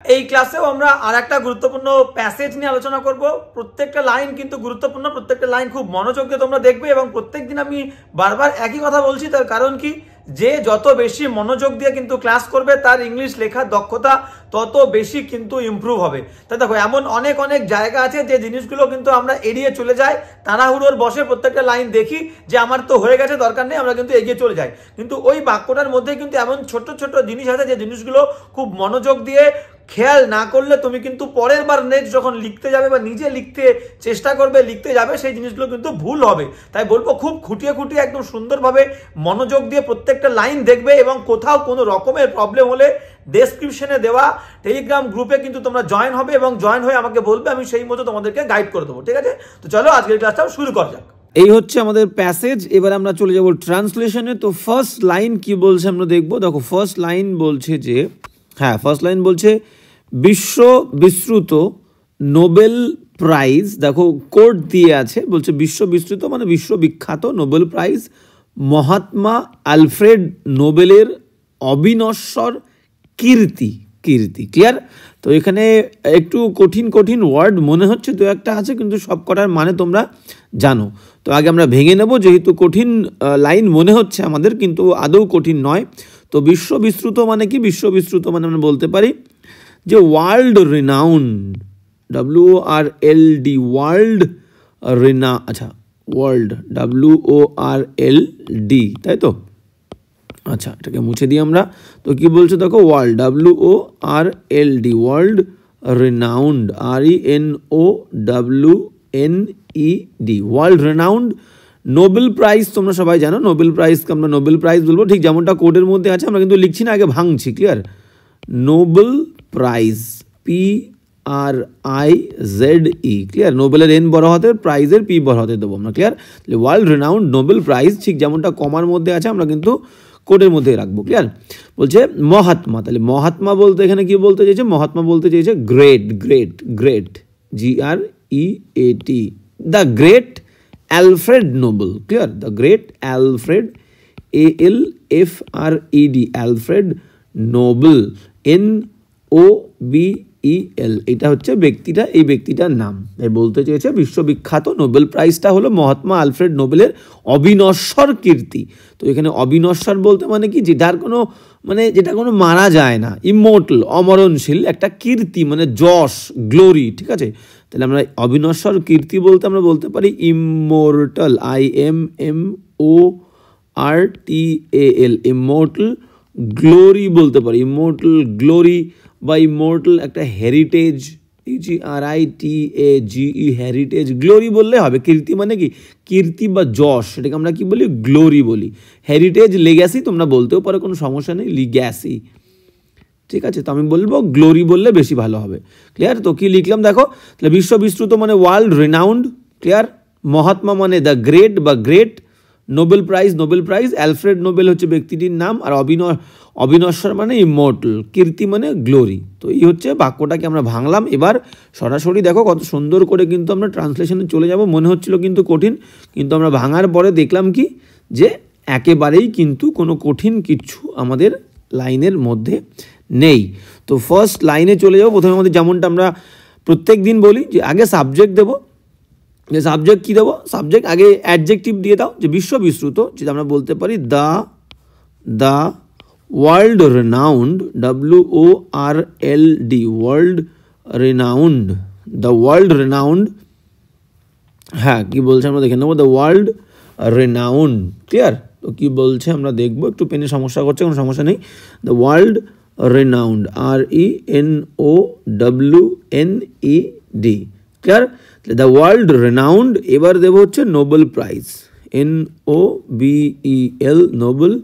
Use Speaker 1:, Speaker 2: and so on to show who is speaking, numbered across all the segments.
Speaker 1: এই ক্লাসেও আমরা আরেকটা গুরুত্বপূর্ণ প্যাসেজ নিয়ে আলোচনা করব। প্রত্যেকটা লাইন কিন্তু গুরুত্বপূর্ণ, প্রত্যেকটা লাইন খুব মনোযোগ দিয়ে তোমরা দেখবে এবং প্রত্যেকদিন আমি বারবার একই কথা বলছি। তার কারণ কি, যে যত বেশি মনোযোগ দিয়ে কিন্তু ক্লাস করবে তার ইংলিশ লেখার দক্ষতা তত বেশি কিন্তু ইমপ্রুভ হবে। তাই দেখো, এমন অনেক অনেক জায়গা আছে যে জিনিসগুলো কিন্তু আমরা এড়িয়ে চলে যাই, তাড়াহুড়োর বসে প্রত্যেকটা লাইন দেখি যে আমার তো হয়ে গেছে, দরকার নেই, আমরা কিন্তু এগিয়ে চলে যাই। কিন্তু ওই বাক্যটার মধ্যে কিন্তু এমন ছোট ছোট জিনিস আছে যে জিনিসগুলো খুব মনোযোগ দিয়ে খেয়াল না করলে তুমি কিন্তু পরের বার নেক্সট যখন লিখতে যাবে বা নিজে লিখতে চেষ্টা করবে, লিখতে যাবে, সেই জিনিসগুলো কিন্তু ভুল হবে। তাই বলবো, খুব খুঁটিয়ে খুঁটিয়ে একদম সুন্দরভাবে মনোযোগ দিয়ে প্রত্যেকটা লাইন দেখবে এবং কোথাও কোনো রকমের প্রবলেম হলে ডেসক্রিপশনে দেওয়া টেলিগ্রাম গ্রুপে কিন্তু তোমরা জয়েন হবে এবং জয়েন হয়ে আমাকে বলবে, আমি সেই মতো তোমাদেরকে গাইড করে দেবো। ঠিক আছে, তো চলো আজকের ক্লাসটাও শুরু করা যাক।
Speaker 2: এই হচ্ছে আমাদের প্যাসেজ। এবার আমরা চলে যাব ট্রান্সলেশনে। তো ফার্স্ট লাইন কি বলছে আমরা দেখবো। দেখো, ফার্স্ট লাইন বলছে যে, ফার্স্ট লাইন বলছে বিশ্ব বিস্তৃত নোবেল প্রাইজ। দেখো, কোড দিয়ে আছে, বলছে বিশ্ব বিস্তৃত মানে বিশ্ববিখ্যাত নোবেল প্রাইজ মহাত্মা আলফ্রেড নোবেলের অবিনশ্বর কীর্তি। ক্লিয়ার? তো এখানে একটু কঠিন কঠিন ওয়ার্ড মনে হচ্ছে, দু একটা আছে, কিন্তু সব কটার মানে তোমরা জানো। তো আগে আমরা ভেঙে নেব, যেহেতু কঠিন লাইন মনে হচ্ছে আমাদের, কিন্তু আদৌ কঠিন নয়। তো বিশ্ব বিস্তৃত মানে কি? বিশ্ব বিস্তৃত মানে আমরা বলতে পারি যে world renowned, WORLD, world world WORLD, তাই তো? আচ্ছা, এটাকে মুছে দিই আমরা। তো কি বলছে দেখো, world WORLD, world renowned, RENOWNED, world renowned Nobel prize. তোমরা সবাই জানো নোবেল প্রাইজকে আমরা নোবেল প্রাইজ বলবো, ঠিক যেমনটা কোডের মধ্যে আছে। আমরা কিন্তু লিখছি না, আগে ভাঙছি। Clear? Nobel prize, PRIZE, clear? নোবেলের N বড় হাতের, প্রাইজের P বড় হাতে দেবো আমরা। Clear? World renowned Nobel prize, ঠিক যেমনটা কমার মধ্যে আছে আমরা কিন্তু কোডের মধ্যে রাখবো। ক্লিয়ার? বলছে মহাত্মা, তাহলে মহাত্মা বলতে এখানে কি বলতে চেয়েছে? মহাত্মা বলতে চেয়েছে great, GREAT, the great Alfred Nobel. Clear? The great Alfred, ALFRED, Alfred Nobel, NOBEL, এটা হচ্ছে ব্যক্তিটা, এই ব্যক্তিটার নাম। তাই বলতে চেয়েছে বিশ্ববিখ্যাত নোবেল প্রাইজটা হলো মহাত্মা আলফ্রেড নোবেলের অবিনশ্বর কীর্তি। তো এখানে অবিনশ্বর বলতে মানে কি? যেটা কোনো মারা যায় না, ইমমর্টাল, অমরণশীল একটা কীর্তি, মানে যশ, গ্লোরি। ঠিক আছে, তাহলে আমরা অবিনশ্বর কীর্তি বলতে আমরা বলতে পারি ইমমর্টাল, IMMORTAL, ইমমর্টাল গ্লোরি বলতে পারি, ইমমর্টাল গ্লোরি বা ইমমর্টাল একটা হেরিটেজ, HERITAGE, হেরিটেজ। গ্লোরি বললে হবে। কীর্তি মানে কি? কীর্তি বা যশ, সেটাকে আমরা কি বলি? গ্লোরি বলি। হেরিটেজ, লেগ্যাসি তোমরা বলতেও পারো, কোনো সমস্যা নেই, লিগ্যাসি। ঠিক আছে, তো আমি বলবো গ্লোরি বললে বেশি ভালো হবে। ক্লিয়ার? তো কি লিখলাম দেখো, তাহলে বিশ্ব বিস্তৃত মানে ওয়ার্ল্ড রিনাউন্ড। ক্লিয়ার? মহাত্মা মানে দ্য গ্রেট বা great, Nobel prize, Alfred Nobel হচ্ছে ব্যক্তিটির নাম, আর অবিনশ্বর মানে ইমমর্টাল, কীর্তি মানে গ্লোরি। তো এই হচ্ছে বাক্যটাকে আমরা ভাঙলাম। এবার সরাসরি দেখো কত সুন্দর করে কিন্তু আমরা ট্রান্সলেশনে চলে যাব। মনে হচ্ছিল কিন্তু কঠিন, কিন্তু আমরা ভাঙার পরে দেখলাম কি, যে একেবারেই কিন্তু কোনো কঠিন কিছু আমাদের লাইনের মধ্যে নেই। তো ফার্স্ট লাইনে চলে যাবো। প্রথমে আমাদের যেমনটা আমরা প্রত্যেক দিন বলি, যে আগে সাবজেক্ট দেবো। যে সাবজেক্ট কী দেবো? সাবজেক্ট আগে অ্যাডজেক্টিভ দিয়ে দাও, যে বিশ্ব বিস্তৃত, যেটা আমরা বলতে পারি the world renowned, WORLD, world renowned, the world renowned. কি বলছে আমরা দেখে নেবো, দ্য ওয়ার্ল্ড রিনাউন্ড। ক্লিয়ার? তো কী বলছে আমরা দেখবো, একটু পেনে সমস্যা করছে, কোনো সমস্যা নেই। The world renowned, RENOWNED। Clear? The world renowned. এবার দেবো হচ্ছে নোবেল প্রাইজ, NOBEL, নোবেল,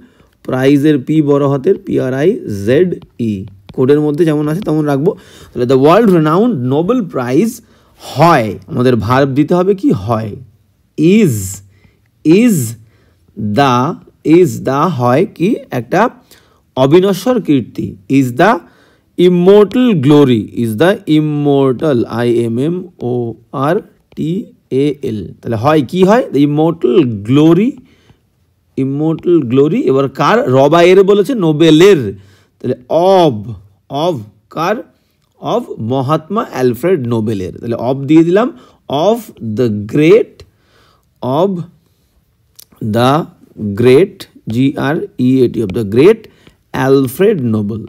Speaker 2: প্রাইজের P বড় হাতের, PRIZE, কোডের মধ্যে যেমন আছে তেমন রাখবো। তাহলে the world renowned Nobel prize হয়, আমাদের ভার্ব দিতে হবে কি? হয়। ইজ দ্য হয় কি? একটা অবিনশ্বর কীর্তি। Is the immortal glory, is the immortal, IMMORTAL, তাহলে হয় কি? হয় দ্য ইমমর্টাল গ্লোরি। এবার কার? রবা এর বলেছে, নোবেলের, তাহলে অব কার? অফ মহাত্মা অ্যালফ্রেড নোবেলের, তাহলে অফ দিয়ে দিলাম, of the great, of the great GREAT, of the great Alfred Nobel,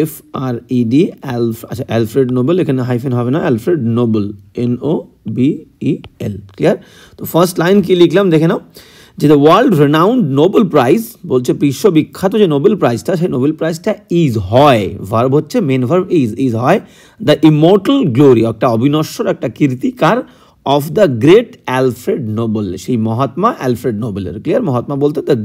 Speaker 2: ALFRED, আচ্ছা অ্যালফ্রেড নোবেল, এখানে হাইফেন হবে না, অ্যালফ্রেড নোবেল NOBEL, ক্লিয়ার। তো ফার্স্ট লাইন কি লিখলাম দেখে নাও, যে the world renowned Nobel prize, বলছে বিশ্ববিখ্যাত যে নোবেল প্রাইজটা, সেই নোবেল প্রাইজটা ইজ হয়, ভার্ব হচ্ছে মেন ভার্ব ইজ হয়, দ্য ইমর্টাল গ্লোরি, একটা অবিনশ্বর একটা কীর্তিকার, of the great Alfred Nobel, সেই মহাত্মা অ্যালফ্রেড নোবেলের, ক্লিয়ার। মহাত্মা বলতে দ্য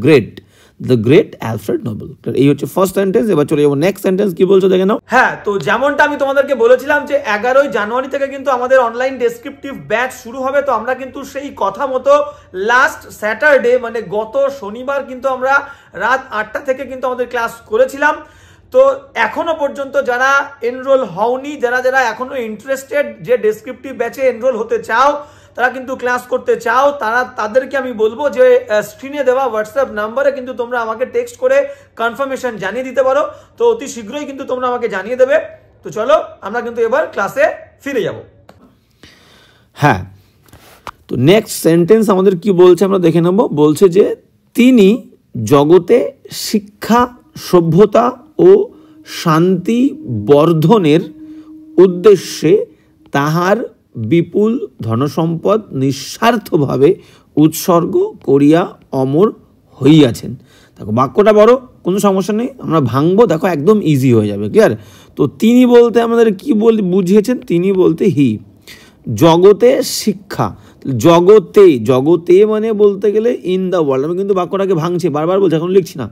Speaker 2: গ্রেট অ্যালফ্রেড নোবেল, এই হচ্ছে ফার্স্ট সেন্টেন্স। এবার চলে যাবো নেক্সট সেন্টেন্স, কি বলছো দেখে নাও।
Speaker 1: হ্যাঁ, তো যেমনটা আমি তোমাদেরকে বলেছিলাম যে 11ই জানুয়ারি থেকে কিন্তু আমাদের অনলাইন ডেসক্রিপটিভ ব্যাচ শুরু হবে। তো আমরা কিন্তু সেই কথা মতো লাস্ট স্যাটারডে মানে গত শনিবার কিন্তু আমরা রাত 8টা থেকে কিন্তু আমাদের ক্লাস করেছিলাম। তো এখনো পর্যন্ত যারা এনরোল হওনি, যারা এখনো ইন্টারেস্টেড যে ডেসক্রিপটিভ ব্যাচে এনরোল হতে চাও, তারা কিন্তু ক্লাস করতে চাও, তাদেরকে আমি বলবো যে স্ক্রিনে দেওয়া হোয়াটসঅ্যাপ নাম্বারে কিন্তু তোমরা আমাকে টেক্সট করে কনফার্মেশন জানিয়ে দিতে পারো। তো অতি শীঘ্রই কিন্তু তোমরা আমাকে জানিয়ে দেবে। তো চলো আমরা কিন্তু এবার ক্লাসে ফিরে যাব।
Speaker 2: হ্যাঁ, তো নেক্সট সেন্টেন্স আমাদের কি বলছে আমরা দেখে নেব। বলছে যে তিনি জগতে শিক্ষা, সভ্যতা ও শান্তি বর্ধনের উদ্দেশ্যে তাহার বিপুল ধনসম্পদ নিঃস্বার্থভাবে উৎসর্গ করিয়া অমর হইয়াছেন। দেখো বাক্যটা বড়, কোনো সমস্যা নেই, আমরা ভাঙবো, দেখো একদম ইজি হয়ে যাবে, ক্লিয়ার। তো তিনি বলতে আমাদের কি বুঝিয়েছেন, তিনি বলতে হি, জগতে শিক্ষা, জগতে মানে বলতে গেলে ইন দ্য ওয়ার্ল্ড, আমি কিন্তু বাক্যটাকে ভাঙছি, বারবার বলছি, এখন লিখছি না,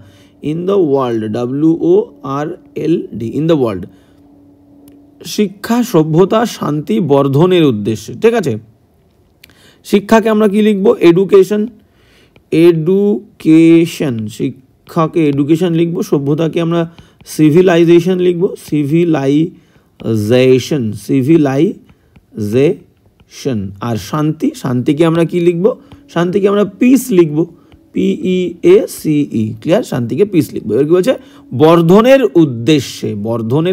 Speaker 2: in the world, WORLD, in the world, শিক্ষা, সভ্যতা, শান্তি বর্ধনের উদ্দেশ্যে, ঠিক আছে। শিক্ষাকে আমরা কি লিখবো, এডুকেশন, শিক্ষাকে এডুকেশন লিখবো, সভ্যতাকে আমরা সিভিলাইজেশন লিখবো, সিভিলাইজেশন, আর শান্তিকে আমরা কি লিখবো, শান্তিকে আমরা পিস লিখবো, PEACE, ক্লিয়ার, শান্তিকে পিস লিখবো। এবার কি বলছে, বর্ধনের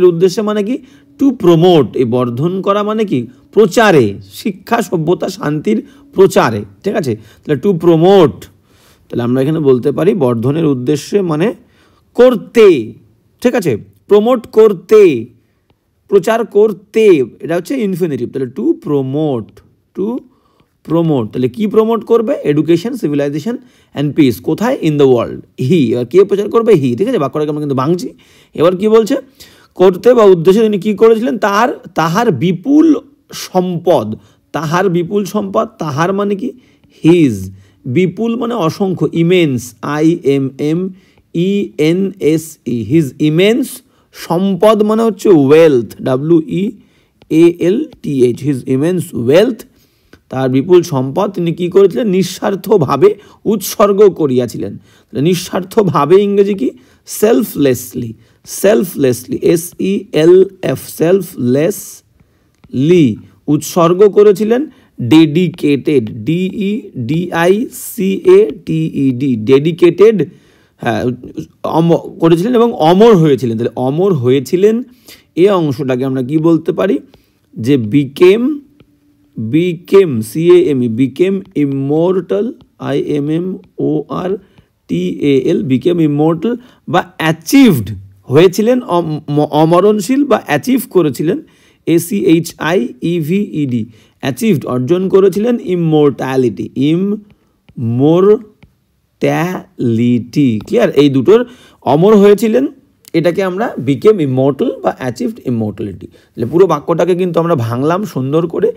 Speaker 2: উদ্দেশ্যে মানে কি, টু প্রমোট, এই বর্ধন করা মানে কি, প্রচারে, শিক্ষা, সভ্যতা, শান্তির প্রচারে, ঠিক আছে। তাহলে টু প্রমোট, তাহলে আমরা এখানে বলতে পারি বর্ধনের উদ্দেশ্যে মানে করতে, ঠিক আছে, প্রমোট করতে, প্রচার করতে, এটা হচ্ছে ইনফিনিটিভ। তাহলে টু প্রমোট, তাহলে কি প্রমোট করবে, এডুকেশন, সিভিলাইজেশন অ্যান্ড পিস, কোথায়, ইন দ্য ওয়ার্ল্ড, হি, আর কে প্রচার করবে, হি, ঠিক আছে। বাক্যটাকে আমরা কিন্তু ভাঙছি। এবার কি বলছে, করতে বা উদ্দেশ্যে তিনি কি করেছিলেন, তাহার বিপুল সম্পদ, তাহার মানে কি, হিজ, বিপুল মানে অসংখ্য, ইমেন্স, IMMENSE, হিজ ইমেন্স, সম্পদ মানে হচ্ছে wealth, WEALTH, his immense wealth, তার বিপুল সম্পদ তিনি কি করেছিলেন, নিঃস্বার্থভাবে উৎসর্গ করিয়াছিলেন। নিঃস্বার্থভাবে ইংরেজি কি, সেলফলেসলি, সেলফলেসলি উৎসর্গ করেছিলেন, ডেডিকেটেড, DEDICATED, ডেডিকেটেড, হ্যাঁ, করেছিলেন এবং অমর হয়েছিলেন। তাহলে অমর হয়েছিলেন এই অংশটাকে আমরা কি বলতে পারি, যে became immortal, IMMORTAL, became immortal, বা অ্যাচিভড, হয়েছিলেন অমরণশীল, বা অ্যাচিভ করেছিলেন, ACHIEVED, অ্যাচিভড, অর্জন করেছিলেন, ইমর্টালিটি, ক্লিয়ার। এই দুটোর অমর হয়েছিলেন, এটাকে আমরা বিকেম ইমর্টাল বা অ্যাচিভড ইমর্টালিটি। তাহলে পুরো বাক্যটাকে কিন্তু আমরা ভাঙলাম সুন্দর করে।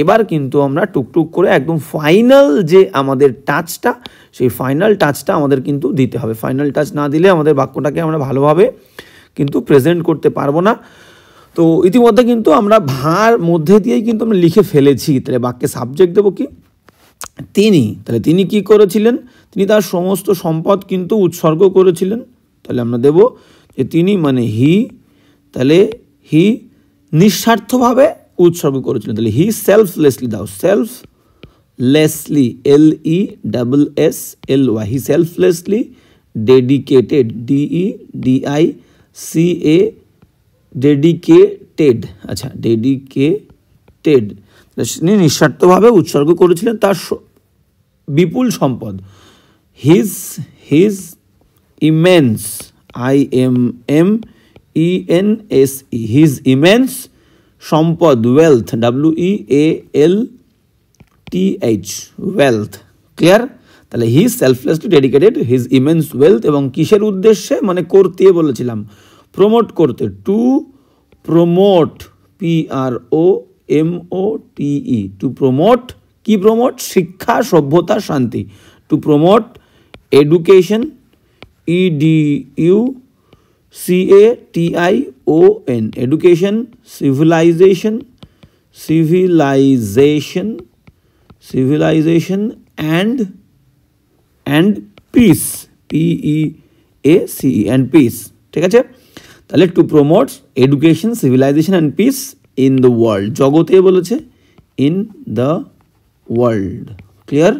Speaker 2: এবার কিন্তু আমরা টুকটুক করে একদম ফাইনাল যে আমাদের টাচটা, সেই ফাইনাল টাচটা আমাদের কিন্তু দিতে হবে। ফাইনাল টাচ না দিলে আমাদের বাক্যটাকে আমরা ভালোভাবে কিন্তু প্রেজেন্ট করতে পারবো না। তো ইতিমধ্যে কিন্তু আমরা ভার মধ্যে দিয়েই কিন্তু আমরা লিখে ফেলেছি। তাহলে বাক্যে সাবজেক্ট দেবো কি, তিনি। তাহলে তিনি কি করেছিলেন, তিনি তার সমস্ত সম্পদ কিন্তু উৎসর্গ করেছিলেন। তাহলে আমরা দেব যে তিনি মানে হি, তাহলে হি নিঃস্বার্থভাবে উৎসর্গ করেছিলেন। তাহলে হি সেলফলেসলি দাও, selflessly, LESSLY, he selflessly dedicated, DEDICATED, dedicated, আচ্ছা ডেডিকেটেড, তিনি নিঃস্বার্থভাবে উৎসর্গ করেছিলেন তার বিপুল সম্পদ। His immense, IMMENSE, his immense সম্পদ, ওয়েলথ, WEALTH, ওয়েলথ, ক্লিয়ার? তাহলে he selflessly dedicated his immense wealth, এবং কিসের উদ্দেশ্যে, মানে করতে বলেছিলাম, প্রমোট করতে, to promote, PROMOTE, to promote, কি প্রমোট? শিক্ষা, সভ্যতা, শান্তি, to promote education, EDUCATION, education, civilization and peace, PEACE, and peace, ঠিক আছে? তাহলে to promote education, civilisation and peace in the world, জগতে বলেছে, ইন দ্য ওয়ার্ল্ড, ক্লিয়ার?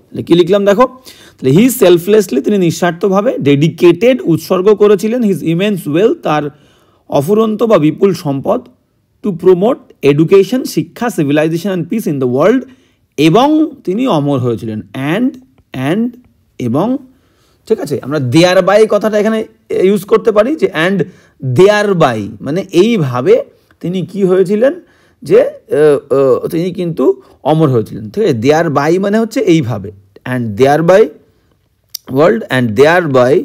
Speaker 2: তাহলে কি লিখলাম দেখো, তাহলে হি সেলফলেসলি, তিনি নিঃস্বার্থভাবে, ডেডিকেটেড, উৎসর্গ করেছিলেন, হিজ ইমেন্স ওয়েলথ, তার অফুরন্ত বা বিপুল সম্পদ, টু প্রমোট এডুকেশন, শিক্ষা, civilisation and peace in the world, এবং তিনি অমর হয়েছিলেন, অ্যান্ড এবং, ঠিক আছে? আমরা দেয়ার বাই কথাটা এখানে ইউজ করতে পারি, যে অ্যান্ড দেয়ার বাই মানে এইভাবে তিনি কি হয়েছিলেন, যে তিনি কিন্তু অমর হয়েছিলেন, ঠিক আছে? দেয়ার বাই মানে হচ্ছে এইভাবে, and thereby world, and thereby,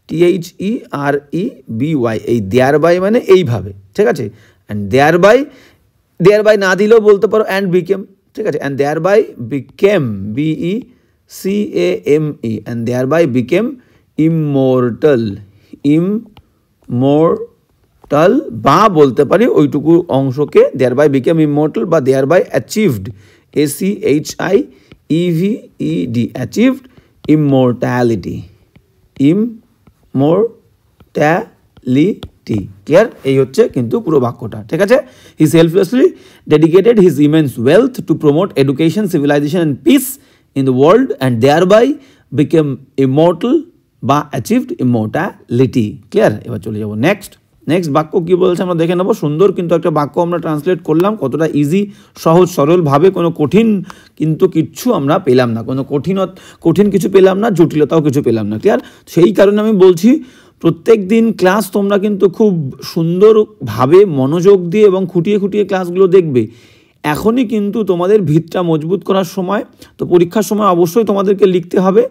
Speaker 2: THEREBY, এই দেয়ার বাই মানে এইভাবে, ঠিক আছে? অ্যান্ড দেয়ার বাই না দিলেও বলতে পারো অ্যান্ড বিকেম, ঠিক আছে? And thereby became, BECAME, and thereby became immortal, বা বলতে পারি ওইটুকু অংশকে, দেয়ার বাই বিকেম ইমমর্টাল, বা thereby achieved, ACHIEVED, achieved immortality, clear? এই হচ্ছে কিন্তু পুরো বাক্যটা, ঠিক আছে? He selflessly dedicated his immense wealth to promote education, civilisation and peace in the world, and thereby became immortal, বা achieved immortality, clear? এবার চলে যাবো নেক্সট বাক্য কি বলছে আমরা দেখে নেবো। সুন্দর কিন্তু একটা বাক্য আমরা ট্রান্সলেট করলাম, কতটা ইজি, সহজ সরলভাবে, কোনো কঠিন কিন্তু কিচ্ছু আমরা পেলাম না, কোনো কঠিন কিছু পেলাম না, জটিলতাও কিছু পেলাম না, ক্লিয়ার? সেই কারণে আমি বলছি প্রত্যেক দিন ক্লাস তোমরা কিন্তু খুব সুন্দরভাবে মনোযোগ দিয়ে এবং খুঁটিয়ে ক্লাসগুলো দেখবে। এখনই কিন্তু তোমাদের ভিতটা মজবুত করার সময়, তো পরীক্ষার সময় অবশ্যই তোমাদেরকে লিখতে হবে,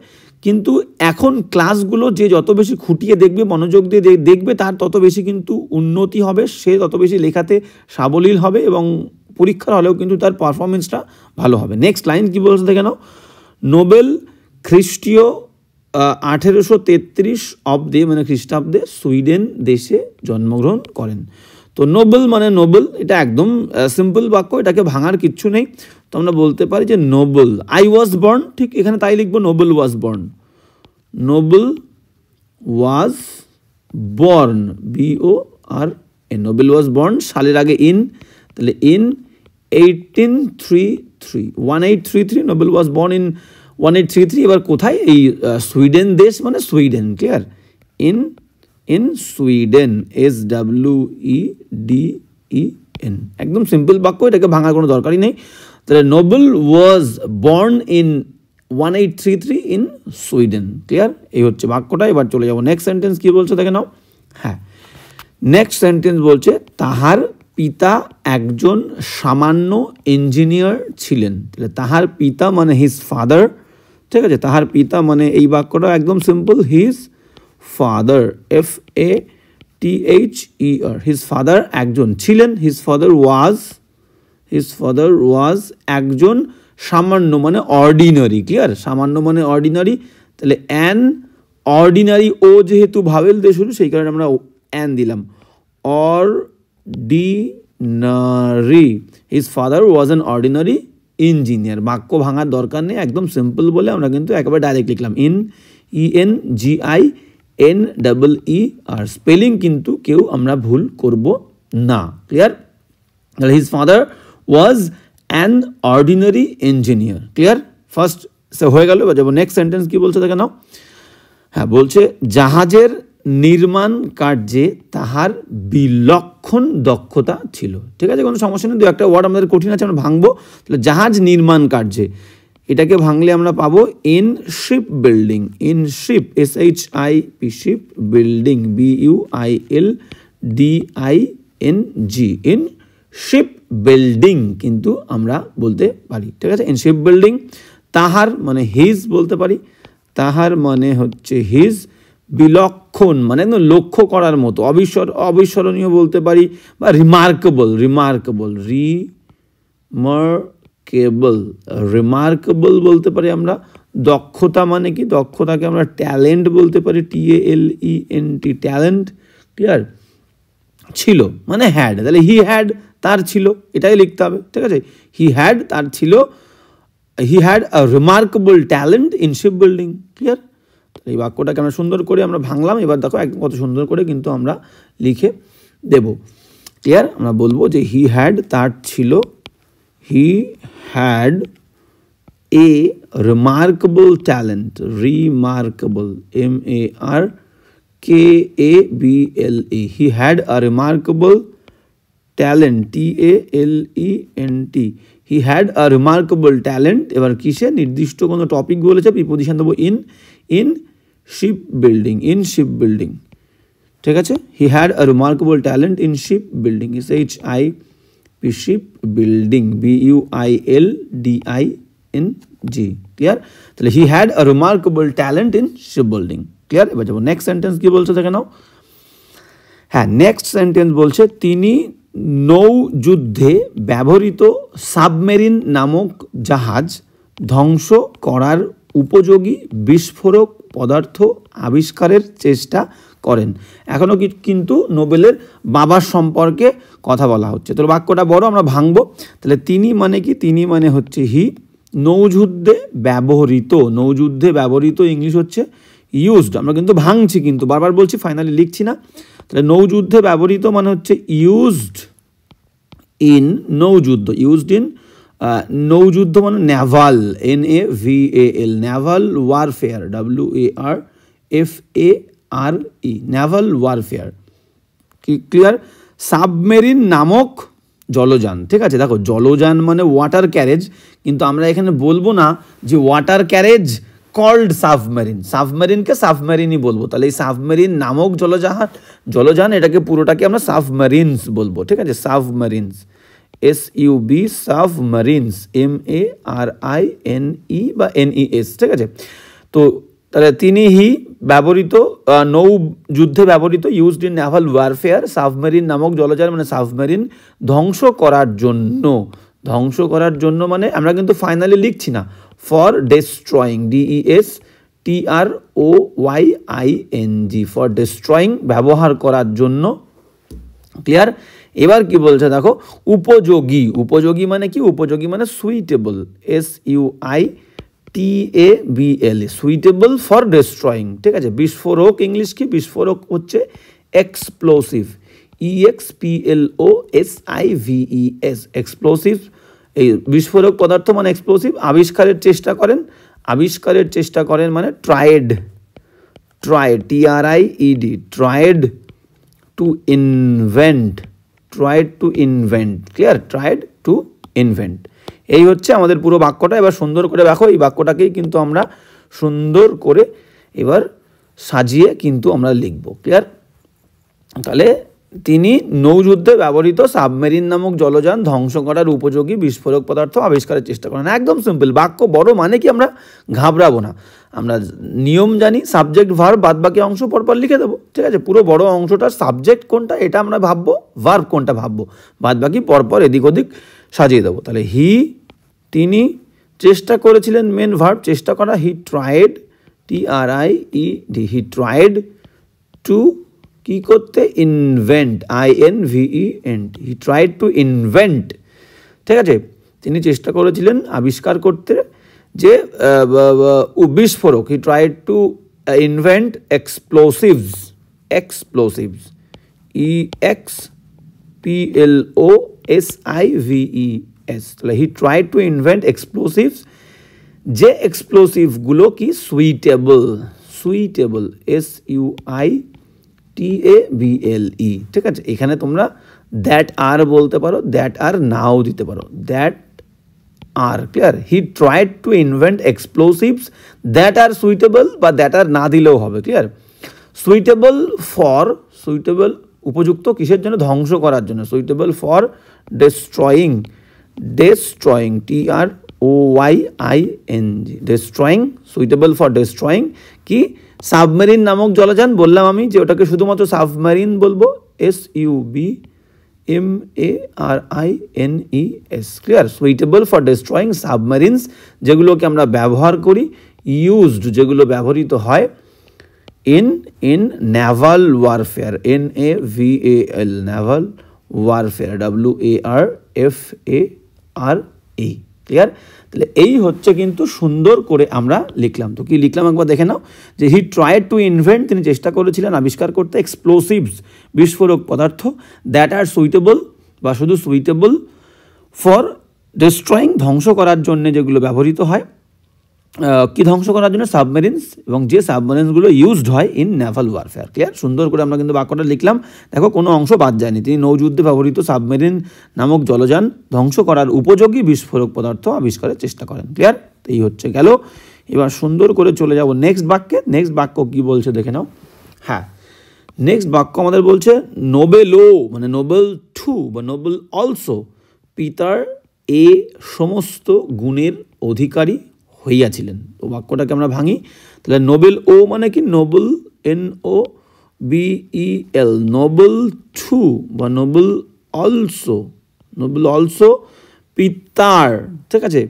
Speaker 2: কিন্তু এখন ক্লাসগুলো যে যত বেশি খুঁটিয়ে দেখবে, মনোযোগ দিয়ে দেখবে, তার তত বেশি কিন্তু উন্নতি হবে, সে তত বেশি লেখাতে সাবলীল হবে, এবং পরীক্ষার হলেও কিন্তু তার পারফরমেন্সটা ভালো হবে। নেক্সট লাইন কি বলছে দেখে নাও। নোবেল খ্রিস্টীয় 1833 অব্দে, মানে খ্রিস্টাব্দে সুইডেন দেশে জন্মগ্রহণ করেন। তো নোবেল মানে নোবেল, এটা একদম সিম্পল বাক্য, এটাকে ভাঙার কিচ্ছু নেই। তো আমরা বলতে পারি যে নোবেল, আই ওয়াজ বর্ন, ঠিক এখানে তাই লিখবো, Nobel was born, Nobel was born, BORN, Nobel was born, সালের আগে ইন, তাহলে in 1833, Nobel was born in 1833। এবার কোথায়? এই সুইডেন দেশ মানে Sweden, clear? In Sweden, SWEDEN, একদম সিম্পল বাক্য, এটাকে ভাঙার কোনো দরকারই নেই। তাহলে Nobel was born in 1833 in Sweden, clear? এই হচ্ছে বাক্যটা। এবার চলে যাবো নেক্সট সেন্টেন্স কি বলছে দেখে নাও। হ্যাঁ, নেক্সট সেন্টেন্স বলছে তাহার পিতা একজন সামান্য ইঞ্জিনিয়ার ছিলেন। তাহলে তাহার পিতা মানে হিজ ফাদার, ঠিক আছে? তাহার পিতা মানে এই বাক্যটা একদম simple, his father, FATHER, his father একজন ছিলেন, হিজ ফাদার ওয়াজ একজন, সামান্য মানে অর্ডিনারি, ক্লিয়ার? সামান্য মানে অর্ডিনারি, তাহলে অ্যান অর্ডিনারি, ও যেহেতু ভাবেল দিয়ে শুরু, সেই কারণে আমরা অ্যান দিলাম, ordinary, his father was an ordinary engineer. বাক্য ভাঙার দরকার নেই, একদম সিম্পল বলে আমরা কিন্তু একেবারে ডাইরেক্ট লিখলাম, ENGINER, স্পেলিং কিন্তু কেউ আমরা ভুল করব না, ক্লিয়ার? তাহলে his father was an ordinary engineer, clear? First হয়ে গেল। এবার যাবো নেক্সট সেন্টেন্স কি বলছে দেখে নাও। হ্যাঁ, বলছে জাহাজের নির্মাণ কার্যে তাহার বিলক্ষণ দক্ষতা ছিল। ঠিক আছে, কোনো সমস্যা নেই, দু একটা ওয়ার্ড আমাদের কঠিন আছে, আমরা ভাঙবো। তাহলে জাহাজ নির্মাণ কার্যে, এটাকে ভাঙলে আমরা পাবো in ship building. In sheep, SHIP, ship building, BUILDING, in ship building কিন্তু আমরা বলতে পারি। ঠিক আছে, ইন শিপ বিল্ডিং। তাহার মানে হিজ বলতে পারি, তাহার মানে হচ্ছে হিজ। বিলক্ষণ মানে লক্ষ্য করার মতো, অবিস্মরণীয় বলতে পারি, বা রিমার্কেবল, রিমার্কেবল বলতে পারি আমরা। দক্ষতা মানে কি, দক্ষতাকে আমরা ট্যালেন্ট বলতে পারি, TALENT, ট্যালেন্ট। ক্লিয়ার? ছিল মানে হ্যাড, তাহলে হি হ্যাড তার ছিল, এটাই লিখতে হবে। ঠিক আছে, হি হ্যাড তার ছিল, he had a remarkable talent in ship building. Clear? এই বাক্যটাকে আমরা সুন্দর করে আমরা ভাঙলাম। এবার দেখো একদম কত সুন্দর করে কিন্তু আমরা লিখে দেব। ক্লিয়ার? আমরা বলবো যে হি হ্যাড তার ছিল, he had a remarkable talent, remarkable, MARKABLE, he had a remarkable talent, TALENT, he had a remarkable talent. এবার কিসে, নির্দিষ্ট কোনো টপিক বলেছে, প্রিপোজিশন দেবো in ship building, in ship building. ঠিক আছে, he had a remarkable talent in ship building, SHIP, ship building, BUILDING। Clear? তাহলে he had a remarkable talent in ship building. Clear? এবার যাবো নেক্সট সেন্টেন্স, কি বলছে দেখে নাও। হ্যাঁ, নেক্সট সেন্টেন্স বলছে তিনি নৌযুদ্ধে ব্যবহৃত সাবমেরিন নামক জাহাজ ধ্বংস করার উপযোগী বিস্ফোরক পদার্থ আবিষ্কারের চেষ্টা করেন। এখনও কিন্তু নোবেলের বাবার সম্পর্কে কথা বলা হচ্ছে। তো বাক্যটা বড়, আমরা ভাঙবো। তাহলে তিনি মানে কি, তিনি মানে হচ্ছে হি। নৌযুদ্ধে ব্যবহৃত, নৌযুদ্ধে ব্যবহৃত ইংলিশ হচ্ছে ইউজড। আমরা কিন্তু ভাঙছি, কিন্তু বারবার বলছি, ফাইনালি লিখছি না। তাহলে নৌযুদ্ধে ব্যবহৃত মানে হচ্ছে ইউজড ইন নৌযুদ্ধ, ইউজড ইন নৌযুদ্ধ মানে Naval, NAVAL, Naval warfare, WARFARE, Naval warfare. Clear? Submarine নামক জলযান। ঠিক আছে, দেখো জলযান মানে ওয়াটার ক্যারেজ, কিন্তু আমরা এখানে বলবো না যে ওয়াটার ক্যারেজ কল্ড সাবমেরিন, সাবমেরিনকে সাবমেরিনই বলবো। তাহলে এই সাবমেরিন নামক জলযান এটাকে পুরোটাকে আমরা সাবমেরিনস বলবো। ঠিক আছে, সাবমেরিনস, SUB, সাবমেরিনস, MARINE বা NES। ঠিক আছে, তো তাহলে তিনি হি ব্যবহৃত, নৌ যুদ্ধে ব্যবহৃত, used in Naval warfare, submarine নামক জলযান মানে সাবমেরিন ধ্বংস করার জন্য। ধ্বংস করার জন্য মানে আমরা কিন্তু ফাইনালি লিখছি না, for destroying, DESTROYING, for destroying, ব্যবহার করার জন্য। ক্লিয়ার? এবার কি বলছে দেখো, উপযোগী। উপযোগী মানে কি, উপযোগী মানে suitable, SUITABLE, suitable for destroying. ঠিক আছে, বিস্ফোরক ইংলিশ কি, বিস্ফোরক হচ্ছে এক্সপ্লোসিভ, EXPLOSIVES, এক্সপ্লোসিভ। এই বিস্ফোরক পদার্থ মানে এক্সপ্লোসিভ। আবিষ্কারের চেষ্টা করেন, আবিষ্কারের চেষ্টা করেন মানে tried, TRIED, tried to invent, tried to invent. Clear? Tried to invent. এই হচ্ছে আমাদের পুরো বাক্যটা। এবার সুন্দর করে দেখো, এই বাক্যটাকেই কিন্তু আমরা সুন্দর করে এবার সাজিয়ে কিন্তু আমরা লিখব। ক্লিয়ার? তাহলে তিনি নৌযুদ্ধে ব্যবহৃত সাবমেরিন নামক জলযান ধ্বংস করার উপযোগী বিস্ফোরক পদার্থ আবিষ্কারের চেষ্টা করেন। একদম সিম্পল বাক্য, বড় মানে কি আমরা ঘাবড়াবো না, আমরা নিয়ম জানি, সাবজেক্ট ভার্ব বাদ বাকি অংশ পরপর লিখে দেবো। ঠিক আছে, পুরো বড় অংশটার সাবজেক্ট কোনটা এটা আমরা ভাববো, ভার্ব কোনটা ভাববো, বাদ বাকি পরপর এদিক ওদিক সাজিয়ে দেবো। তাহলে হি, তিনি চেষ্টা করেছিলেন, মেন ভার্ব চেষ্টা করা, হি ট্রায়েড, TRIED, হি ট্রায়েড টু কি করতে, invent, INVENT, he tried to invent. ঠিক আছে, তিনি চেষ্টা করেছিলেন আবিষ্কার করতে যে বিস্ফোরক, হি tried to invent explosives, explosives, EXPLOSIVES। তাহলে হি ট্রাইড টু ইনভেন্ট এক্সপ্লোসিভস, যে এক্সপ্লোসিভগুলো কি সুইটেবল, সুইটেবল, SUITABLE, TABLE, ঠিক আছে। এখানে তোমরা দ্যাট আর বলতে পারো, দ্যাট আর নাও দিতে পারো, that are, clear. He tried to invent explosives that are suitable, বা দ্যাট আর না দিলেও হবে, ক্লিয়ার। সুইটেবল ফর, সুইটেবল উপযুক্ত কিসের জন্য? ধ্বংস করার জন্য। Suitable for destroying, destroying, TROYING, destroying, suitable for destroying কি? সাবমেরিন নামক জলযান। বললাম আমি যে ওটাকে শুধুমাত্র সাবমেরিন বলবো, SUBMARINES, clear. Suitable for destroying submarines, যেগুলোকে আমরা ব্যবহার করি, ইউজড, যেগুলো ব্যবহৃত হয়, in naval warfare, NAVAL, naval warfare, WARFARE, clear. তাহলে এই হচ্ছে কিন্তু সুন্দর করে আমরা লিখলাম। তো কি লিখলাম একবার দেখে নাও, যে হি ট্রাইড টু ইনভেন্ট, তিনি চেষ্টা করেছিলেন আবিষ্কার করতে, এক্সপ্লোসিভস, বিস্ফোরক পদার্থ, দ্যাট আর সুইটেবল, বা শুধু সুইটেবল ফর ডিস্ট্রয়িং, ধ্বংস করার জন্য যেগুলো ব্যবহৃত হয়, কি ধ্বংস করার জন্য? সাবমেরিনস, এবং যে সাবমেরিনসগুলো ইউজড হয় ইন নেভাল ওয়ারফেয়ার, ক্লিয়ার। সুন্দর করে আমরা কিন্তু বাক্যটা লিখলাম, দেখো কোনো অংশ বাদ যায়নি। তিনি নৌযুদ্ধে ব্যবহৃত সাবমেরিন নামক জলযান ধ্বংস করার উপযোগী বিস্ফোরক পদার্থ আবিষ্কারের চেষ্টা করেন, ক্লিয়ার। এই হচ্ছে গেল। এবার সুন্দর করে চলে যাব নেক্সট বাক্যে। নেক্সট বাক্য কি বলছে দেখে নাও। হ্যাঁ, নেক্সট বাক্য আমাদের বলছে নোবেলো, মানে নোবেল টু বা নোবেল অলসো, পিতার এ সমস্ত গুণের অধিকারী হইয়াছিলেন। তো বাক্যটাকে আমরা ভাঙি। তাহলে নোবেল ও মানে কি? নোবেল, NOBEL, নোবেল টু বা নোবেল অলসো, নোবেল অলসো পিতার, ঠিক আছে।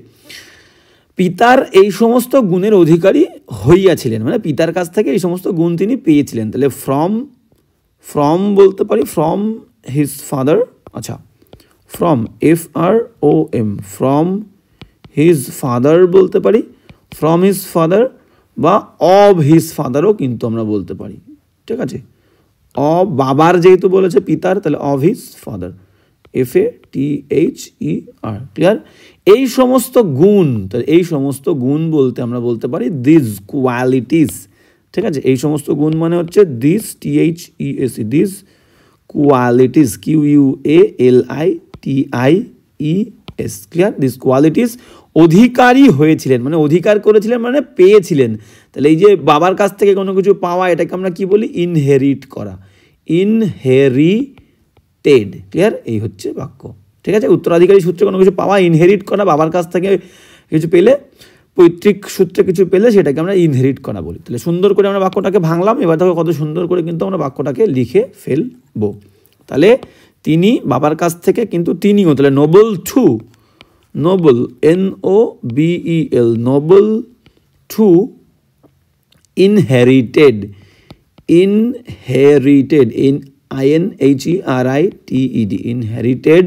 Speaker 2: পিতার এই সমস্ত গুণের অধিকারী হইয়াছিলেন, মানে পিতার কাছ থেকে এই সমস্ত গুণ তিনি পেয়েছিলেন। তাহলে ফ্রম বলতে পারি, ফ্রম হিজ ফাদার, আচ্ছা, from, FROM, from his father বলতে পারি, ফ্রম হিজ ফাদার, বা অব হিজ ফাদারও কিন্তু আমরা বলতে পারি, ঠিক আছে। অব, বাবার যেহেতু বলেছে পিতার, তাহলে of his father, FATHER, clear. এই সমস্ত গুণ, তাহলে এই সমস্ত গুণ বলতে আমরা বলতে পারি দিস কোয়ালিটিস, ঠিক আছে। এই সমস্ত গুণ মানে হচ্ছে these, THES, this qualities, QUALITIES, clear. These qualities অধিকারী হয়েছিলেন, মানে অধিকার করেছিলেন মানে পেয়েছিলেন। তাহলে এই যে বাবার কাছ থেকে কোনো কিছু পাওয়া, এটাকে আমরা কি বলি? ইনহেরিট করা, ইনহেরিটেড, ক্লিয়ার। এই হচ্ছে বাক্য, ঠিক আছে। উত্তরাধিকারী সূত্রে কোনো কিছু পাওয়া, ইনহেরিট করা, বাবার কাছ থেকে কিছু পেলে, পৈতৃক সূত্রে কিছু পেলে সেটাকে আমরা ইনহেরিট করা বলি। তাহলে সুন্দর করে আমরা বাক্যটাকে ভাঙলাম। এবার দেখো কত সুন্দর করে কিন্তু আমরা বাক্যটাকে লিখে ফেলবো। তাহলে তিনি বাবার কাছ থেকে, কিন্তু তিনিও, তাহলে Nobel too, Nobel, NOBEL, Nobel too inherited, inherited, INHERITED, inherited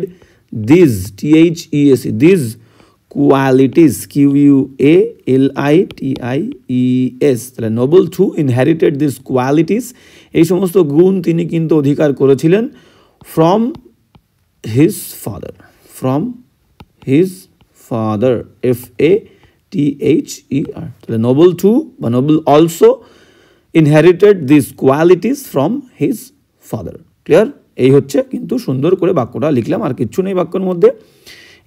Speaker 2: this, THES, this qualities, QUALITIES, তাহলে Nobel too inherited this qualities, এই সমস্ত গুণ তিনি কিন্তু অধিকার করেছিলেন from his father, from his father, FATHER, তাহলে নোবেল টু বা Nobel also inherited this qualities from his father, clear. এই হচ্ছে কিন্তু সুন্দর করে বাক্যটা লিখলাম, আর কিচ্ছু নেই বাক্যের মধ্যে।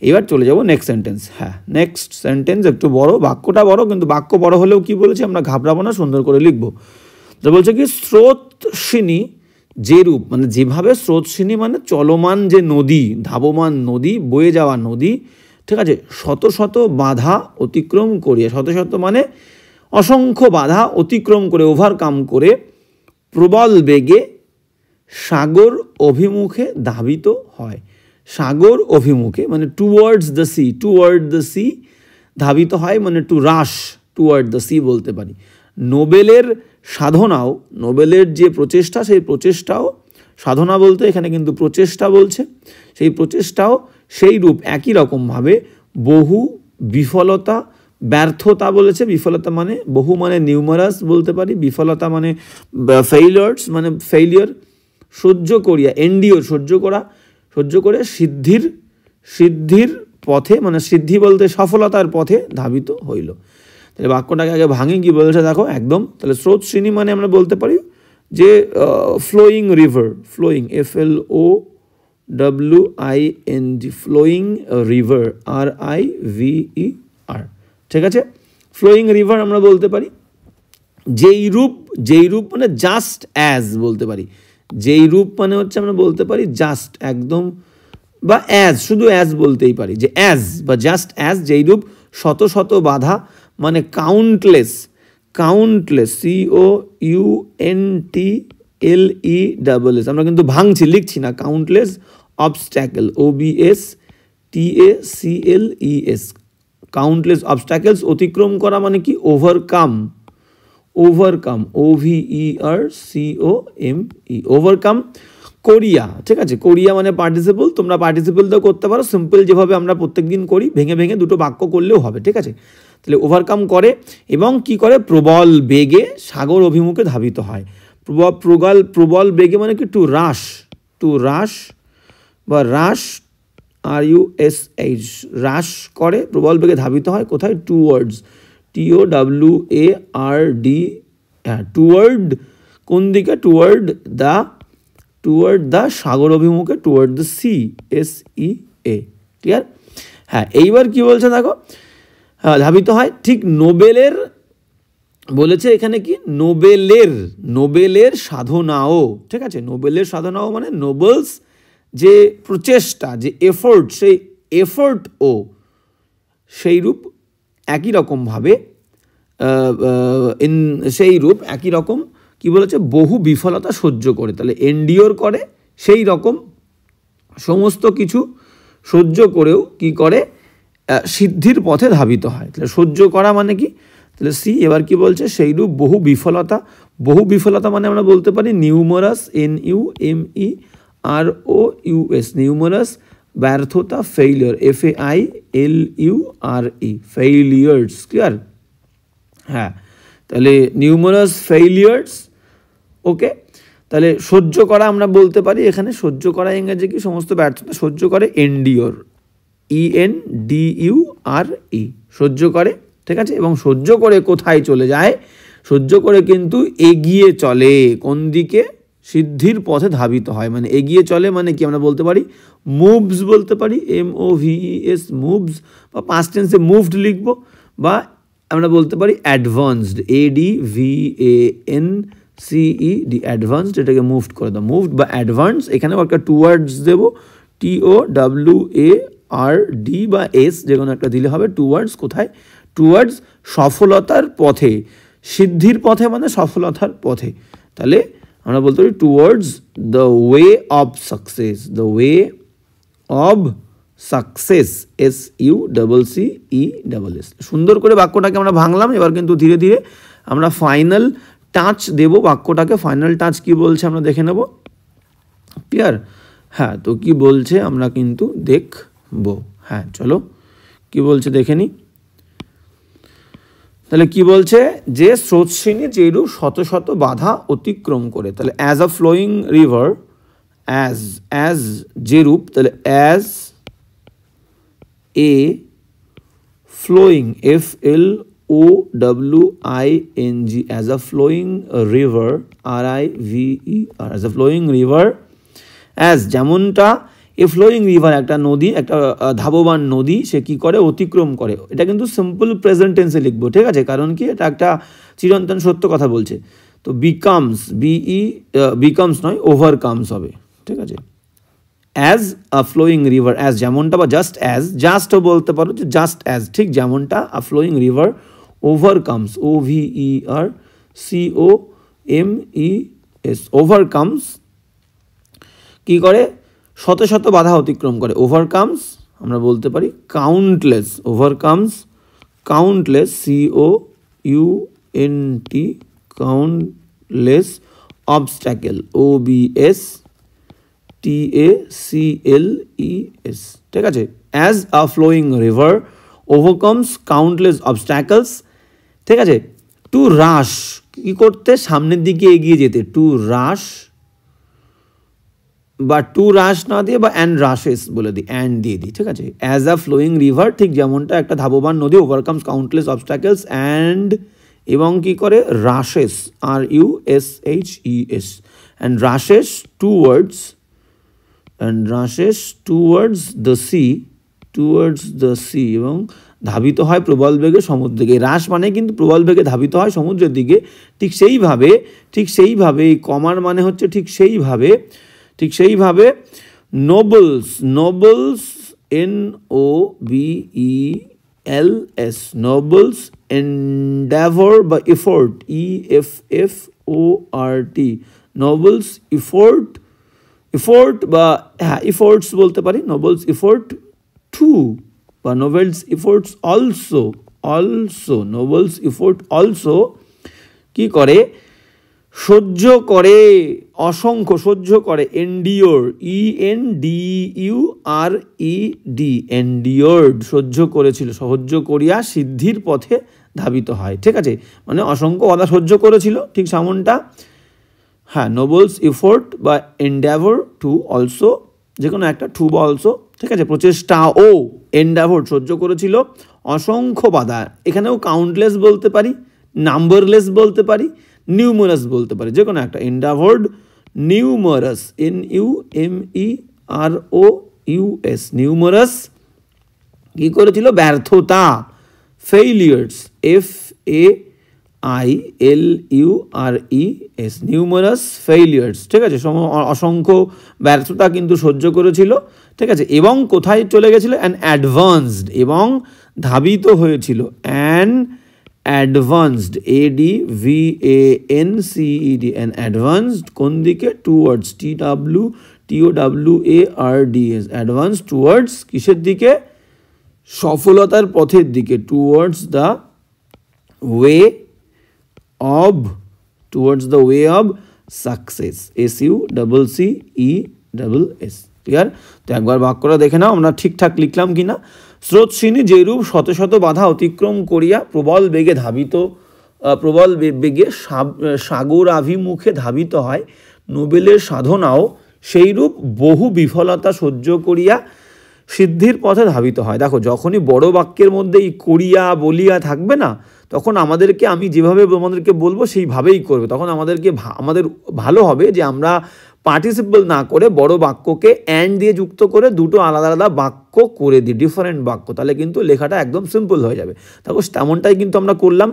Speaker 2: এবার চলে যাব নেক্সট সেন্টেন্স। হ্যাঁ, নেক্সট সেন্টেন্স একটু বড়, বাক্যটা বড়, কিন্তু বাক্য বড় হলেও কি বলেছে আমরা ঘাবড়াবো না, সুন্দর করে লিখবো। তো বলছে কি স্রোতস্বিনী যে রূপ, মানে যেভাবে স্রোতস্বিনী মানে চলমান যে নদী, ধাবমান নদী, বয়ে যাওয়া নদী, ঠিক আছে, শত শত বাধা অতিক্রম করিয়া, শত শত মানে অসংখ্য বাধা অতিক্রম করে, ওভারকাম করে প্রবল বেগে সাগর অভিমুখে ধাবিত হয়। সাগর অভিমুখে মানে towards the sea, toward the sea ধাবিত হয়, মানে two rush toward the sea বলতে পারি। নোবেলের সাধনাও, নোবেলের যে প্রচেষ্টা, সেই প্রচেষ্টাও, সাধনা বলতে এখানে কিন্তু প্রচেষ্টা বলছে, সেই প্রচেষ্টাও সেই রূপ একই রকমভাবে বহু বিফলতা, ব্যর্থতা বলেছে। বিফলতা মানে বহু মানে নিউমারাস বলতে পারি, বিফলতা মানে ফেইলিয়ার্স মানে ফেইলিয়ার, সহ্য করিয়া, এন্ডিওর সহ্য করা, সহ্য করে সিদ্ধির পথে, মানে সিদ্ধি বলতে সফলতার পথে ধাবিত হইল। তাহলে বাক্যটাকে আগে ভাঙি, কি বলছে দেখো একদম। তাহলে স্রোতস্বিনী মানে আমরা বলতে পারি যে flowing river, flowing FLOWING, flowing river RIVER, ঠিক আছে। ফ্লোয়িং রিভার আমরা বলতে পারি। যেই রূপ মানে জাস্ট অ্যাজ বলতে পারি। যেই রূপ মানে হচ্ছে আমরা বলতে পারি জাস্ট, একদম, বা অ্যাজ, শুধু অ্যাজ বলতেই পারি, যে অ্যাজ বা জাস্ট অ্যাজ। যেই রূপ শত শত বাধা মানে কাউন্টলেস, COUNTLESS, আমরা কিন্তু ভাঙছি, লিখছি না, কাউন্টলেস অবস্ট্যাকেল, OBSTACLES, কাউন্টলেস অবস্ট্যাকেলস, অতিক্রম করা মানে কি ওভারকাম, OVERCOME, ওভারকাম। কোরিয়া, ঠিক আছে, কোরিয়া মানে পার্টিসিপল, তোমরা পার্টিসিপল তো করতে পারো সিম্পল, যেভাবে আমরা প্রত্যেকদিন করি, ভেঙে ভেঙে দুটো বাক্য করলেও হবে, ঠিক আছে। তাহলে ওভারকাম করে এবং কি করে, প্রবল বেগে সাগর অভিমুখে ধাবিত হয়। প্রবল বেগে মানে কি টু রাশ বা রাশ, RUSH, রাশ করে, প্রবল বেগে ধাবিত হয় কোথায়, টুয়ার্ডস, TOWARD, হ্যাঁ, টুয়ার্ড, কোন দিকে, টুয়ার্ড দ্য সাগর অভিমুখে, টুয়ার্ড দ্য SEA, ক্লিয়ার। হ্যাঁ, এইবার কি বলছে দেখো, হ্যাঁ, ধাবিত হয়। ঠিক নোবেলের বলেছে এখানে কি, নোবেলের সাধনাও, ঠিক আছে, নোবেলের সাধনাও মানে নোবেলস যে প্রচেষ্টা, যে এফোর্ট, সেই এফোর্টও সেই রূপ একই রকমভাবে, সেই রূপ একই রকম কি বলেছে, বহু বিফলতা সহ্য করে। তাহলে এন্ডিওর করে, সেই রকম সমস্ত কিছু সহ্য করেও কি করে, সিদ্ধির পথে ধাবিত হয়। তাহলে সহ্য করা মানে কি, তাহলে সি। এবার কি বলছে, সেইরূপ বহু বিফলতা মানে আমরা বলতে পারি নিউমারাস, NUMEROUS, নিউমারাস, ব্যর্থতা, ফেইলিওর, FAILURE, ফেইলিয়ার্স, ক্লিয়ার। হ্যাঁ, তাহলে নিউমারাস ফেইলিয়ার্স, ওকে। তাহলে সহ্য করা আমরা বলতে পারি, এখানে সহ্য করা ইংরেজি কি, সমস্ত ব্যর্থতা সহ্য করে, এন্ডিওর, ENDURE, সহ্য করে, ঠিক আছে। এবং সহ্য করে কোথায় চলে যায়, সহ্য করে কিন্তু এগিয়ে চলে, কোন দিকে, সিদ্ধির পথে ধাবিত হয়। মানে এগিয়ে চলে মানে কি, আমরা বলতে পারি মুভস, বলতে পারি MOVES, মুভস, বা পাস্ট টেন্সে মুভড লিখবো, বা আমরা বলতে পারি অ্যাডভান্সড, ADVANCED, অ্যাডভান্সড, এটাকে মুভড করে দাও, মুভড বা অ্যাডভান্স। এখানেও একটা টুয়ার্ডস দেবো, TOWARD বা S, যে কোনো একটা দিলে হবে। টুয়ার্ডস কোথায়, টুয়ার্ডস সফলতার পথে, সিদ্ধির পথে মানে সফলতার পথে। তাহলে আমরা বলতে পারি towards the way of success, the way of success, SUCCESS। সুন্দর করে বাক্যটাকে আমরা ভাঙলাম। এবার কিন্তু ধীরে ধীরে আমরা ফাইনাল টাচ দেব বাক্যটাকে। ফাইনাল টাচ কি বলছে আমরা দেখে নেব, ক্লিয়ার। হ্যাঁ, তো কি বলছে আমরা কিন্তু দেখব। হ্যাঁ, চলো কি বলছে দেখে নিই। তাহলে কি বলছে, যে স্রোতস্বিনী যেরূপ শত শত বাধা অতিক্রম করে। তাহলে as a flowing river, as যেরূপ, তাহলে as a flowing, FLOWING, as a flowing river, RIVER, as a flowing river, as যেমনটা, এ ফ্লোয়িং রিভার একটা নদী, একটা ধাবমান নদী, সে কি করে, অতিক্রম করে। এটা কিন্তু সিম্পল প্রেজেন্ট টেন্সে লিখবো, ঠিক আছে, কারণ কি এটা একটা চিরন্তন সত্য কথা বলছে। তো বিকামস, বিকামস নয়, ওভারকামস হবে, ঠিক আছে। As a flowing river, as যেমনটা, বা জাস্ট অ্যাজ, জাস্টও বলতে পারো, যে জাস্ট অ্যাজ, ঠিক যেমনটা, a flowing river overcomes, OVERCOMES, overcomes কি করে, শত শত বাধা অতিক্রম করে। ওভারকামস আমরা বলতে পারি countless, overcomes countless, COUNT, countless obstacle, OBSTACLES, ঠিক আছে। As a flowing river overcomes countless obstacles, ঠিক আছে। টু রাশ কি করতে, সামনের দিকে এগিয়ে যেতে, টু রাশ, বা টু রাশ না দিয়ে বা অ্যান্ড রাশেস বলে দিই, অ্যান্ড দিয়ে দিই, ঠিক আছে। অ্যাজ আ ফ্লোয়িং রিভার, ঠিক যেমনটা একটা ধাবমান নদী, ওভারকামস কাউন্টলেস অবস্ট্যাকলস অ্যান্ড এবং কি করে রাশেস, RUSHES, and রাশেস towards the sea, এবং ধাবিত হয় প্রবল বেগে সমুদ্রের দিকে। রাস মানে কিন্তু প্রবল বেগে ধাবিত হয় সমুদ্রের দিকে। ঠিক সেইভাবে এই কমার মানে হচ্ছে ঠিক সেইভাবে নোবেলস, NOBELS, নোবেলস এন্ডেভর বা এফোর্ট, EFFORT, নোবেলস এফোর্ট বা এফোর্টস বলতে পারি, নোবেলস এফোর্ট টু বা novels efforts also, novels effort also কি করে, সহ্য করে, অসংখ্য সহ্য করে, এন্ডিওর, ENDURED, এন্ডিওর্ড, সহ্য করেছিল, সহ্য করিয়া সিদ্ধির পথে ধাবিত হয়। ঠিক আছে, মানে অসংখ্য বাধা সহ্য করেছিল, ঠিক সামনটা। হ্যাঁ, নোবেলস এফোর্ট বা এন্ডেভর টু অলসো, যে কোনো একটা, টু বা অলসো, ঠিক আছে, প্রচেষ্টা ও এন্ডেভর সহ্য করেছিল অসংখ্য বাধা। এখানেও কাউন্টলেস বলতে পারি, নাম্বারলেস বলতে পারি, নিউমারাস বলতে পারি, যে কোনো একটা। এন্ডেভর্ড, নিউমারাস, NUMEROUS, নিউমারাস কি করেছিল, ব্যর্থতা, ফেইলিয়ার্স, FAILURES, নিউমারাস ফেইলিয়ার্স, ঠিক আছে, অসংখ্য ব্যর্থতা কিন্তু সহ্য করেছিল। ঠিক আছে, এবং কোথায় চলে গেছিল, অ্যাডভান্সড, এবং ধাবিত হয়েছিল, অ্যাডভান্সড, ADVANCED, অ্যাডভান্সড কোন দিকে, টুয়ার্ডস, TOWARDS, অ্যাডভান্স টুয়ার্ডস কিসের দিকে, সফলতার পথের দিকে, towards the way of success, SUCCESS। Clear? তো একবার বাক্যটা দেখে নাও আমরা ঠিকঠাক লিখলাম কিনা। স্রোতস্বিনী যেরূপ শত শত বাধা অতিক্রম করিয়া প্রবল বেগে সাগরাভিমুখে ধাবিত হয়, নোবেলের সাধনাও সেইরূপ বহু বিফলতা সহ্য করিয়া সিদ্ধির পথে ধাবিত হয়। দেখো, যখনই বড় বাক্যের মধ্যে এই করিয়া বলিয়া থাকবে না, তখন আমি যেভাবে তোমাদেরকে বলবো সেইভাবেই করবে। তখন আমাদের ভালো হবে যে আমরা পার্টিসিপল না করে বড় বাক্যকে অ্যান্ড দিয়ে যুক্ত করে দুটো আলাদা আলাদা বাক্য করে দিই, ডিফারেন্ট বাক্য, তাহলে কিন্তু লেখাটা একদম সিম্পল হয়ে যাবে। দেখো, তেমনটাই কিন্তু আমরা করলাম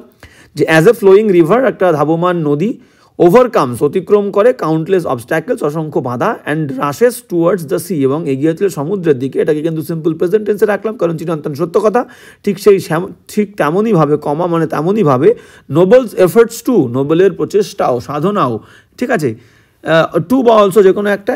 Speaker 2: যে অ্যাজ এ ফ্লোয়িং রিভার, একটা ধাবমান নদী, ওভারকামস অতিক্রম করে, কাউন্টলেস অবস্ট্যাকলস অসংখ্য বাধা, অ্যান্ড রাশেস টুয়ার্ডস দ্য সি, এবং এগিয়ে ছিল সমুদ্রের দিকে। এটাকে কিন্তু সিম্পল প্রেজেন্ট টেন্সে রাখলাম, কারণ চিরন্তন সত্য কথা। ঠিক তেমনইভাবে কমা মানে তেমনইভাবে নোবেলস এফোর্টস টু, নোবেলের প্রচেষ্টাও সাধনাও, ঠিক আছে, টু বা অলসো যে কোনো একটা,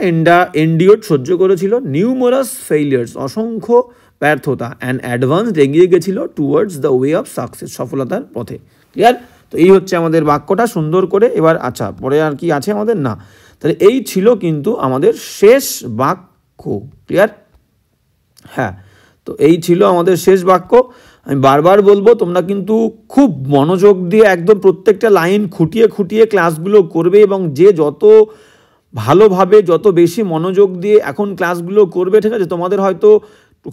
Speaker 2: এন্ডিওর্ড সহ্য করেছিল, নিউমারাস ফেইলিয়ার্স অসংখ্য ব্যর্থতা, অ্যান্ড অ্যাডভান্সড এগিয়ে গেছিল, towards the way of success সফলতার পথে। ক্লিয়ার? তো এই হচ্ছে আমাদের বাক্যটা সুন্দর করে। এবার আচ্ছা, পরে আর কি আছে আমাদের, না, তাহলে এই ছিল কিন্তু আমাদের শেষ বাক্য। ক্লিয়ার? হ্যাঁ, তো এই ছিল আমাদের শেষ বাক্য। আমি বারবার বলবো, তোমরা কিন্তু খুব মনোযোগ দিয়ে একদম প্রত্যেকটা লাইন খুঁটিয়ে ক্লাসগুলো করবে, এবং যে যত ভালোভাবে যত বেশি মনোযোগ দিয়ে এখন ক্লাসগুলো করবে, ঠিক আছে, তোমাদের হয়তো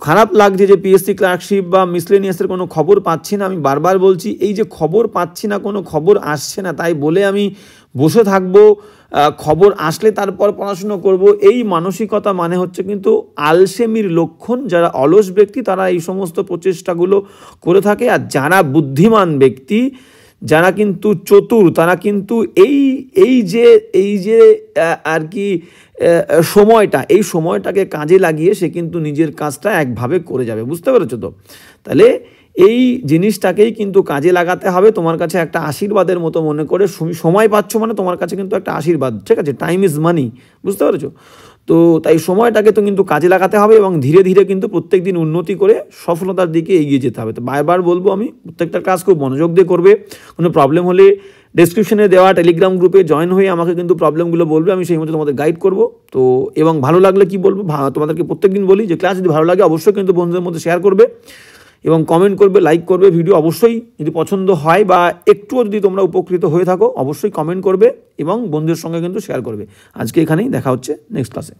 Speaker 2: খারাপ লাগছে যে পিএসসি ক্লার্কশিপ বা মিসলেনিয়াসের কোনো খবর পাচ্ছি না। আমি বারবার বলছি, এই যে খবর পাচ্ছি না, কোনো খবর আসছে না, তাই বলে আমি বসে থাকবো, খবর আসলে তারপর পড়াশুনো করব, এই মানসিকতা মানে হচ্ছে কিন্তু আলসেমির লক্ষণ। যারা অলস ব্যক্তি তারা এই সমস্ত প্রচেষ্টাগুলো করে থাকে, আর যারা বুদ্ধিমান ব্যক্তি, যারা কিন্তু চতুর, তারা কিন্তু এই যে আর কি এই সময়টাকে কাজে লাগিয়ে সে কিন্তু নিজের কাজটা একভাবে করে যাবে। বুঝতে পেরেছো তো? তাহলে এই জিনিসটাকেই কিন্তু কাজে লাগাতে হবে। তোমার কাছে একটা আশীর্বাদের মতো মনে করে সময় পাচ্ছ মানে তোমার কাছে কিন্তু একটা আশীর্বাদ, ঠিক আছে, টাইম ইজ মানি। বুঝতে পেরেছো? তো তাই সময়টাকে তো কিন্তু কাজে লাগাতে হবে, এবং ধীরে ধীরে কিন্তু প্রত্যেক দিন উন্নতি করে সফলতার দিকে এগিয়ে যেতে হবে। তো বারবার বলবো, আমি প্রত্যেকটা ক্লাস খুব মনোযোগ দিয়ে করবে। কোনো প্রবলেম হলে ডেসক্রিপশনে দেওয়া টেলিগ্রাম গ্রুপে জয়েন হয়ে আমাকে কিন্তু প্রবলেমগুলো বলবে, আমি সেই মতো তোমাদের গাইড করব। তো এবং ভালো লাগলে কি বলবো, তোমাদেরকে প্রত্যেকদিন বলি যে ক্লাস যদি ভালো লাগে অবশ্যই কিন্তু বন্ধুদের মধ্যে শেয়ার করবে, এবং কমেন্ট করবে, লাইক করবে। ভিডিও অবশ্যই যদি পছন্দ হয় বা একটুও যদি তোমরা উপকৃত হয়ে থাকো অবশ্যই কমেন্ট করবে এবং বন্ধুদের সঙ্গে কিন্তু শেয়ার করবে। আজকে এখানেই দেখা হচ্ছে নেক্সট ক্লাসে।